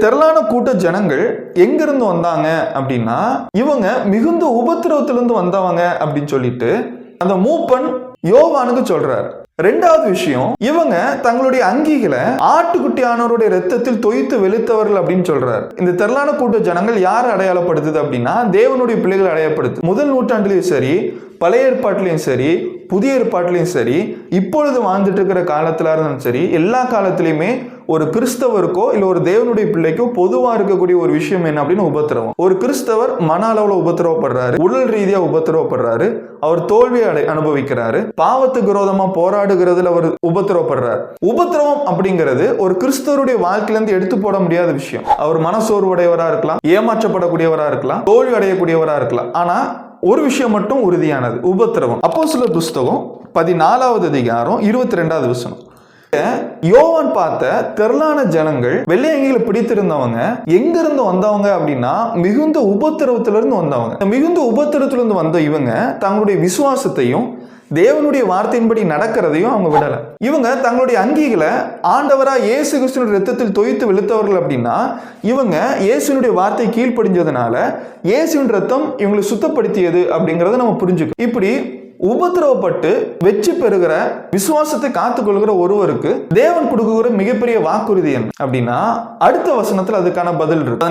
திரளான கூட்ட ஜனங்கள் எங்கிருந்து வந்தாங்க அப்படின்னா இவங்க மிகுந்த உபத்திரவத்திலிருந்து வந்தவங்க அப்படின்னு சொல்லிட்டு அந்த மூப்பன் யோவானுக்கு சொல்றாரு. ரெண்டாவது விஷயம், இவங்க தங்களுடைய அங்கிகளை ஆட்டுக்குட்டியானவருடைய ரத்தத்தில் தோய்த்து வெளுத்தவர்கள் அப்படின்னு சொல்றாரு. இந்த திரளான கூட்ட ஜனங்கள் யாரை அடையாளப்படுத்துது அப்படின்னா தேவனுடைய பிள்ளைகள் அடையாளப்படுத்து. முதல் நூற்றாண்டிலையும் சரி, பழைய ஏற்பாட்டிலையும் சரி, புதிய ஏற்பாட்டிலையும் சரி, இப்பொழுது வாழ்ந்துட்டு இருக்கிற காலத்துல இருந்தாலும் சரி, எல்லா காலத்திலையுமே ஒரு கிறிஸ்தவருக்கோ இல்ல ஒரு தேவனுடைய பிள்ளைக்கோ பொதுவா இருக்கக்கூடிய ஒரு விஷயம் என்ன அப்படின்னு உபத்திரவம். ஒரு கிறிஸ்தவர் மன அளவுல உபத்திரவப்படுறாரு, உடல் ரீதியா உபத்திரவப்படுறாரு, அவர் தோல்வியை அனுபவிக்கிறாரு, பாவத்துக்கு விரோதமா போராடுகிறதுல அவர் உபத்திரவப்படுறாரு. உபத்திரவம் அப்படிங்கிறது ஒரு கிறிஸ்தவருடைய வாழ்க்கையிலிருந்து எடுத்து போட முடியாத விஷயம். அவர் மனசோர்வுடையவரா இருக்கலாம், ஏமாற்றப்படக்கூடியவரா இருக்கலாம், தோல்வி அடையக்கூடியவரா இருக்கலாம். ஆனா ஒரு விஷயம் மட்டும் உறுதியானது, உபத்திரவம். அப்போஸ்தலர் புஸ்தகம் 14வது அதிகாரம் 22வது வசனம். யோவான் பார்த்த திரளான ஜனங்கள் வெள்ளையங்கிகளை பிடித்திருந்தவங்க எங்கிருந்து வந்தவங்க அப்படின்னா மிகுந்த உபத்திரவத்திலிருந்து வந்தவங்க. மிகுந்த உபத்திரத்திலிருந்து வந்த இவங்க தங்களுடைய விசுவாசத்தையும் தேவனுடைய வார்த்தையின்படி நடக்கிறதையும் அவங்க விடல. இவங்க தங்களுடைய அங்கிகளை ஆண்டவரா இயேசு கிறிஸ்துவின் ரத்தத்தில் தோய்த்து வெளுத்தவர்கள் அப்படின்னா இவங்க இயேசுனுடைய வார்த்தை கீழ்ப்படிஞ்சதுனால இயேசுவின் ரத்தம் இவங்களை சுத்தப்படுத்தியது அப்படிங்கறத நம்ம புரிஞ்சுக்கணும். இப்படி உபத்திரவப்பட்டு வெற்றி பெறுகிற விசுவாசத்தை காத்துக்கொள்கிற ஒருவருக்கு தேவன் கொடுக்குற மிகப்பெரிய வாக்குறுதி என்ன அப்படின்னா அடுத்த வசனத்துல அதுக்கான பதில் இருக்கு.